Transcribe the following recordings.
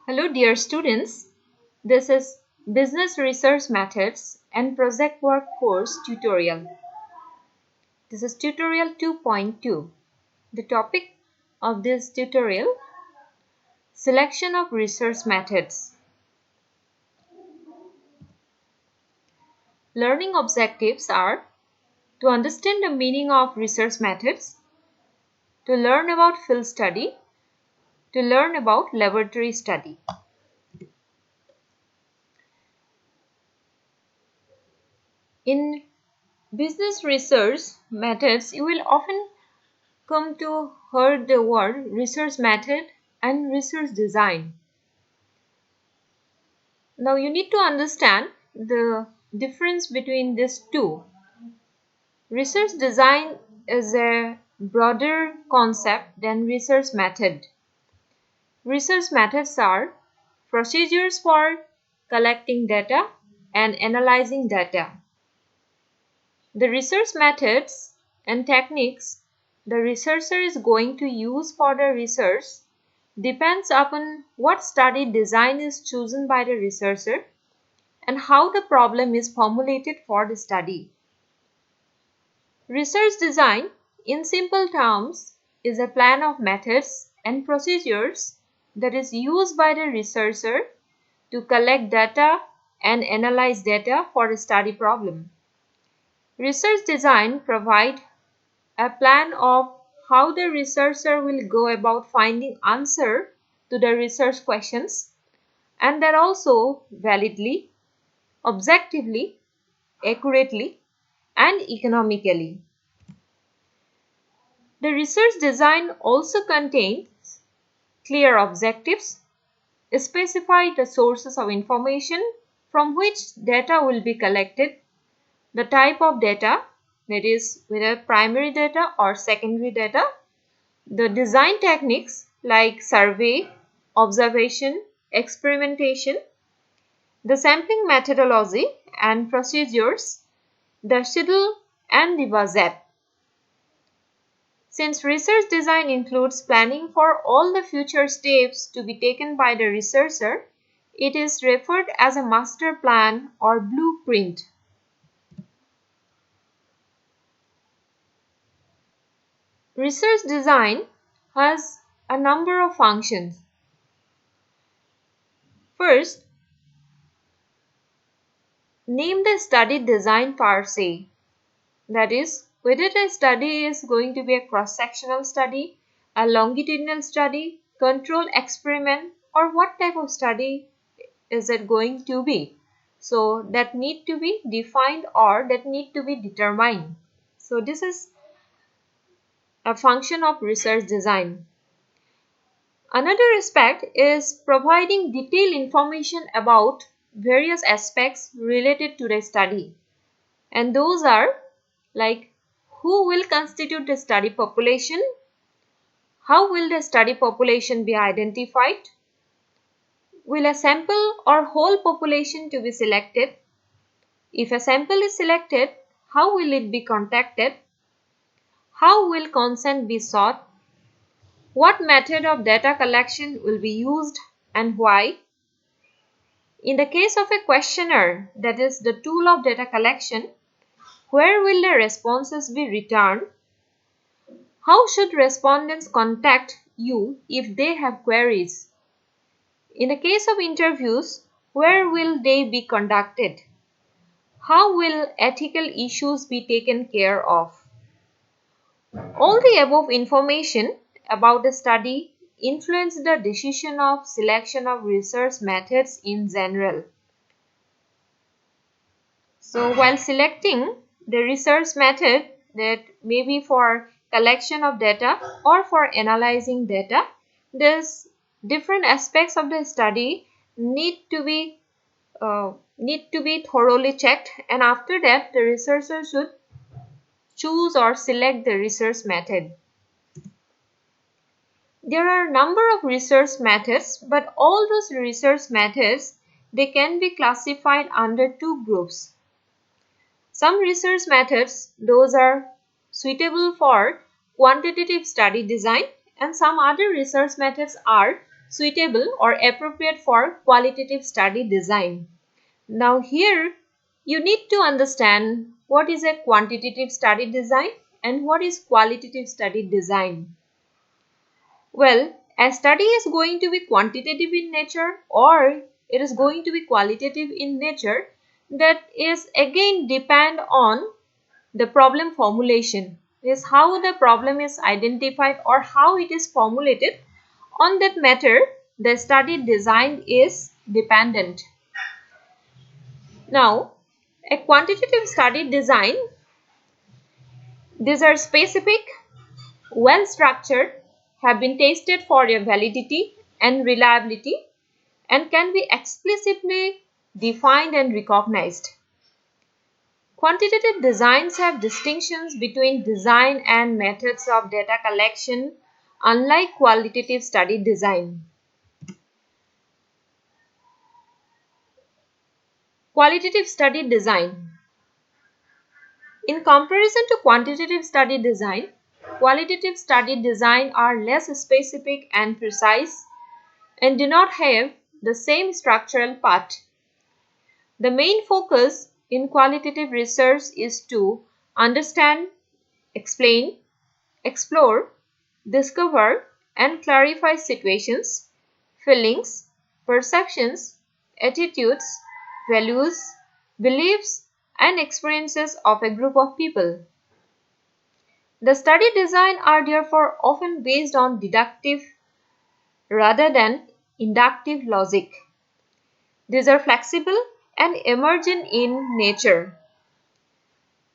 Hello dear students, this is Business Research Methods and Project Work course tutorial. This is tutorial 2.2. The topic of this tutorial, selection of research methods. Learning objectives are to understand the meaning of research methods, to learn about field study, to learn about laboratory study. In business research methods, you will often come to heard the word research method and research design. Now you need to understand the difference between these two. Research design is a broader concept than research method. Research methods are procedures for collecting data and analyzing data. The research methods and techniques the researcher is going to use for the research depends upon what study design is chosen by the researcher and how the problem is formulated for the study. Research design, in simple terms, is a plan of methods and procedures that is used by the researcher to collect data and analyze data for a study problem. Research design provides a plan of how the researcher will go about finding answer to the research questions, and that also validly, objectively, accurately, and economically. The research design also contains clear objectives, specify the sources of information from which data will be collected, the type of data, that is whether primary data or secondary data, the design techniques like survey, observation, experimentation, the sampling methodology and procedures, the schedule and the budget. Since research design includes planning for all the future steps to be taken by the researcher, it is referred as a master plan or blueprint. Research design has a number of functions. First, name the study design per se. That is, whether the study is going to be a cross-sectional study, a longitudinal study, control experiment, or what type of study is it going to be. So that need to be defined or that need to be determined. So this is a function of research design. Another aspect is providing detailed information about various aspects related to the study. And those are like who will constitute the study population, how will the study population be identified, will a sample or whole population to be selected, if a sample is selected, how will it be contacted, how will consent be sought, what method of data collection will be used and why. In the case of a questionnaire, that is the tool of data collection, where will the responses be returned? How should respondents contact you if they have queries? In the case of interviews, where will they be conducted? How will ethical issues be taken care of? All the above information about the study influence the decision of selection of research methods in general. So while selecting the research method that may be for collection of data or for analyzing data, there's different aspects of the study need to be thoroughly checked, and after that the researcher should choose or select the research method. There are a number of research methods, but all those research methods they can be classified under two groups. Some research methods, those are suitable for quantitative study design, and some other research methods are suitable or appropriate for qualitative study design. Now here you need to understand what is a quantitative study design and what is qualitative study design. Well, a study is going to be quantitative in nature or it is going to be qualitative in nature, that is again depend on the problem formulation, is how the problem is identified or how it is formulated. On that matter, the study design is dependent. Now, a quantitative study design, these are specific, well structured, have been tested for their validity and reliability, and can be explicitly defined and recognized. Quantitative designs have distinctions between design and methods of data collection, unlike qualitative study design. Qualitative study design. In comparison to quantitative study design, qualitative study design are less specific and precise and do not have the same structural part. The main focus in qualitative research is to understand, explain, explore, discover, and clarify situations, feelings, perceptions, attitudes, values, beliefs, and experiences of a group of people. The study design are therefore often based on deductive rather than inductive logic. These are flexible and emergent in nature.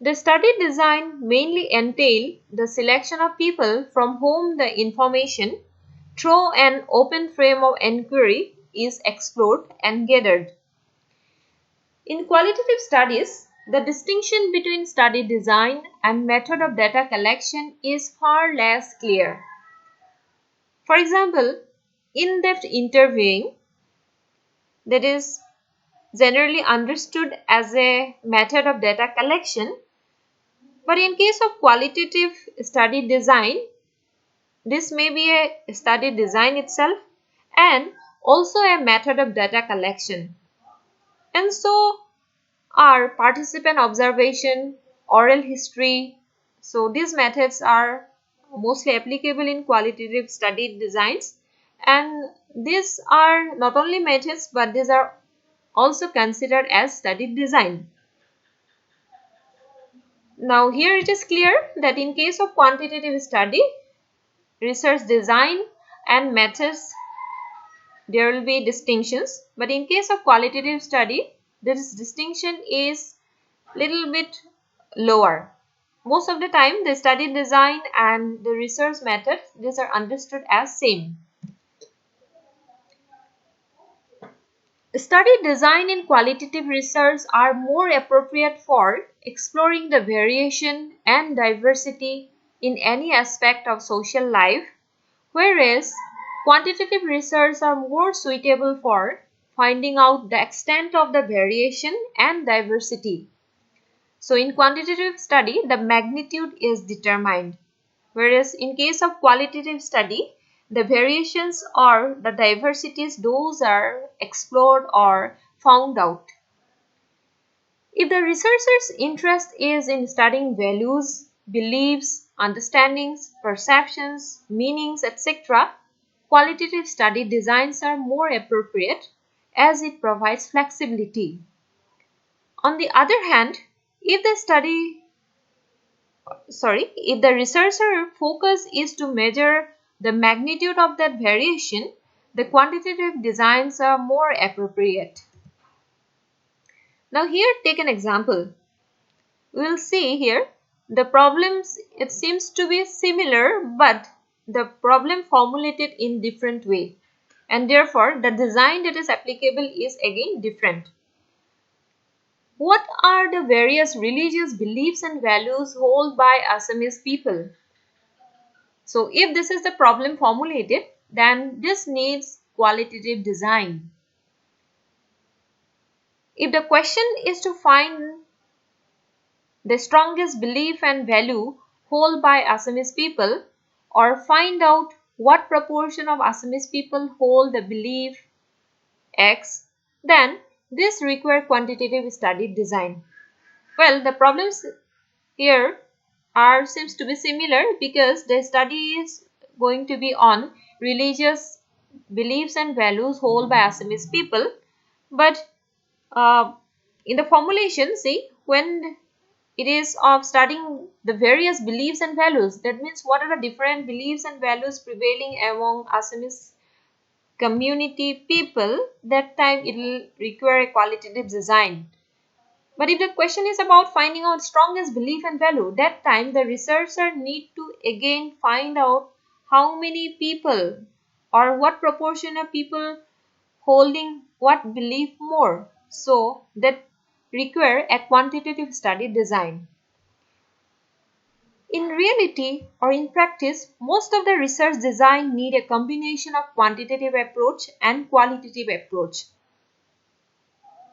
The study design mainly entail the selection of people from whom the information through an open frame of inquiry is explored and gathered. In qualitative studies, the distinction between study design and method of data collection is far less clear. For example, in-depth interviewing, that is generally understood as a method of data collection, but in case of qualitative study design, this may be a study design itself and also a method of data collection. And so are participant observation, oral history. So these methods are mostly applicable in qualitative study designs, and these are not only methods but these are also considered as study design. Now here it is clear that in case of quantitative study, research design and methods, there will be distinctions, but in case of qualitative study, this distinction is little bit lower. Most of the time the study design and the research methods, these are understood as same. Study design in qualitative research are more appropriate for exploring the variation and diversity in any aspect of social life, whereas quantitative research are more suitable for finding out the extent of the variation and diversity. So in quantitative study, the magnitude is determined, whereas in case of qualitative study, the variations or the diversities, those are explored or found out. If the researcher's interest is in studying values, beliefs, understandings, perceptions, meanings, etc., qualitative study designs are more appropriate as it provides flexibility. On the other hand, if the researcher focus is to measure the magnitude of that variation, the quantitative designs are more appropriate. Now here take an example. We will see here the problems, it seems to be similar, but the problem formulated in different way, and therefore the design that is applicable is again different. What are the various religious beliefs and values held by Assamese people? So if this is the problem formulated, then this needs qualitative design. If the question is to find the strongest belief and value held by Assamese people or find out what proportion of Assamese people hold the belief X, then this require quantitative study design. Well, the problems here are seems to be similar because the study is going to be on religious beliefs and values held by Assamese people. But uh, in the formulation, see, when it is of studying the various beliefs and values, that means what are the different beliefs and values prevailing among Assamese community people, that time it will require a qualitative design. But if the question is about finding out strongest belief and value, that time the researcher need to again find out how many people or what proportion of people holding what belief more. So that require a quantitative study design. In reality or in practice, most of the research design need a combination of quantitative approach and qualitative approach.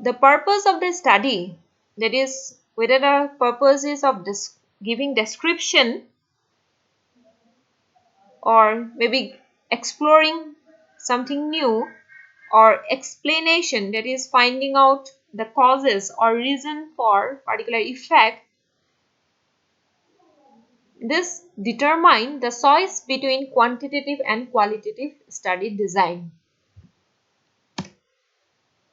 The purpose of the study, that is, whether the purpose is of giving description or maybe exploring something new, or explanation, that is finding out the causes or reason for particular effect, this determine the choice between quantitative and qualitative study design.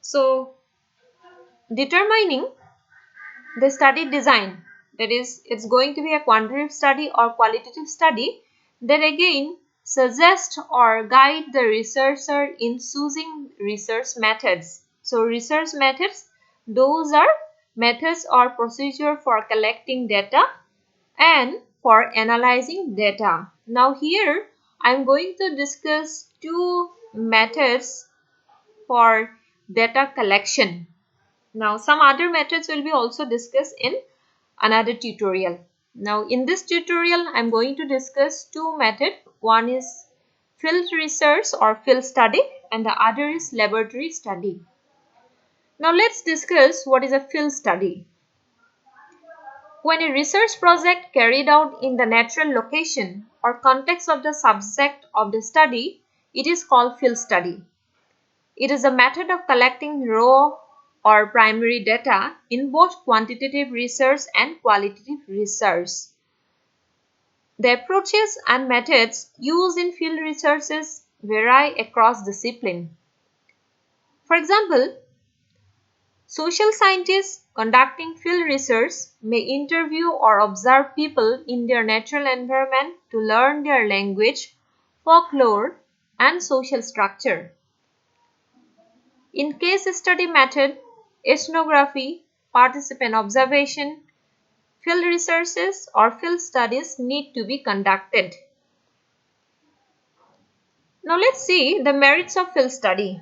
So determining the study design, that is, it's going to be a quantitative study or qualitative study, that again suggest or guide the researcher in choosing research methods. So research methods, those are methods or procedure for collecting data and for analyzing data. Now here I am going to discuss two methods for data collection. Now some other methods will be also discussed in another tutorial. Now in this tutorial I am going to discuss two methods. One is field research or field study and the other is laboratory study. Now let's discuss what is a field study. When a research project carried out in the natural location or context of the subject of the study, it is called field study. It is a method of collecting raw or primary data in both quantitative research and qualitative research. The approaches and methods used in field researches vary across discipline. For example, social scientists conducting field research may interview or observe people in their natural environment to learn their language, folklore, and social structure. In case study method, ethnography, participant observation, field researches or field studies need to be conducted. Now let's see the merits of field study.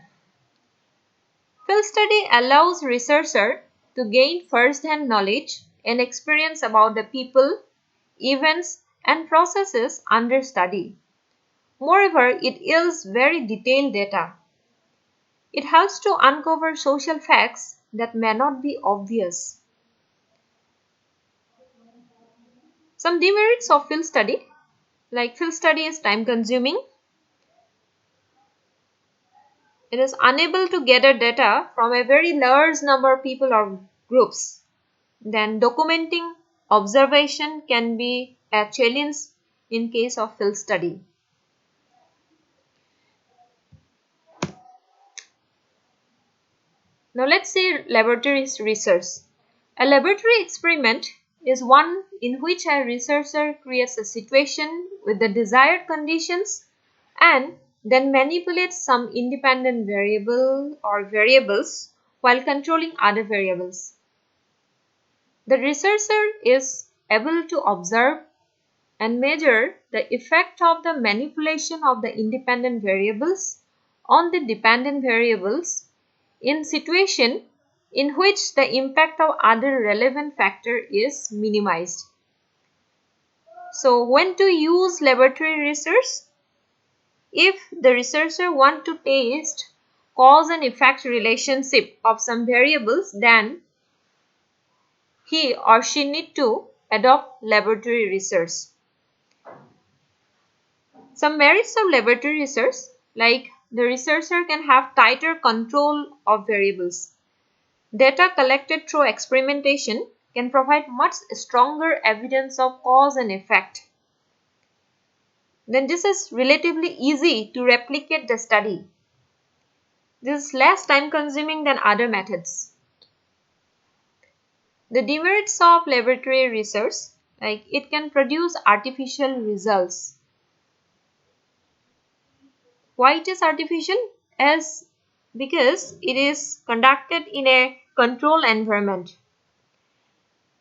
Field study allows researcher to gain first-hand knowledge and experience about the people, events, and processes under study. Moreover, it yields very detailed data. It helps to uncover social facts that may not be obvious. Some demerits of field study, like field study is time consuming. It is unable to gather data from a very large number of people or groups. Then documenting observation can be a challenge in case of field study. Now let's see laboratory research. A laboratory experiment is one in which a researcher creates a situation with the desired conditions and then manipulates some independent variable or variables while controlling other variables. The researcher is able to observe and measure the effect of the manipulation of the independent variables on the dependent variables in situation in which the impact of other relevant factor is minimized. So when to use laboratory research? If the researcher want to test cause and effect relationship of some variables, then he or she need to adopt laboratory research. Some merits of laboratory research, like the researcher can have tighter control of variables. Data collected through experimentation can provide much stronger evidence of cause and effect. Then this is relatively easy to replicate the study. This is less time consuming than other methods. The demerits of laboratory research, like it can produce artificial results. Why it is artificial? As because it is conducted in a controlled environment.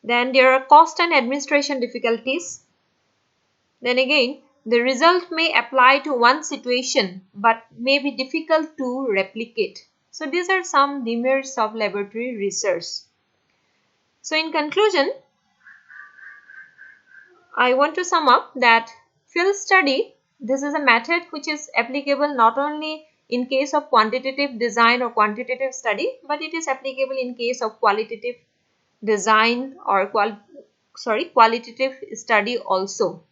Then there are cost and administration difficulties. Then again, the result may apply to one situation but may be difficult to replicate. So these are some demerits of laboratory research. So in conclusion, I want to sum up that field study, this is a method which is applicable not only in case of quantitative design or quantitative study, but it is applicable in case of qualitative design or qualitative study also.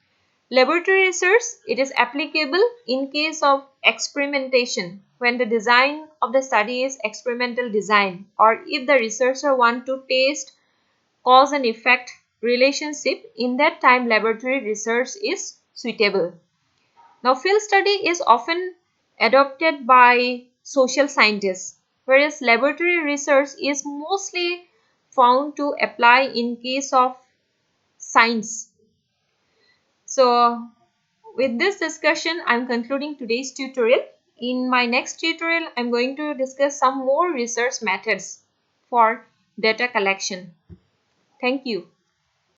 Laboratory research, it is applicable in case of experimentation when the design of the study is experimental design, or if the researcher want to test cause and effect relationship, in that time laboratory research is suitable. Now field study is often adopted by social scientists, whereas laboratory research is mostly found to apply in case of science. So with this discussion, I'm concluding today's tutorial. In my next tutorial, I'm going to discuss some more research methods for data collection. Thank you.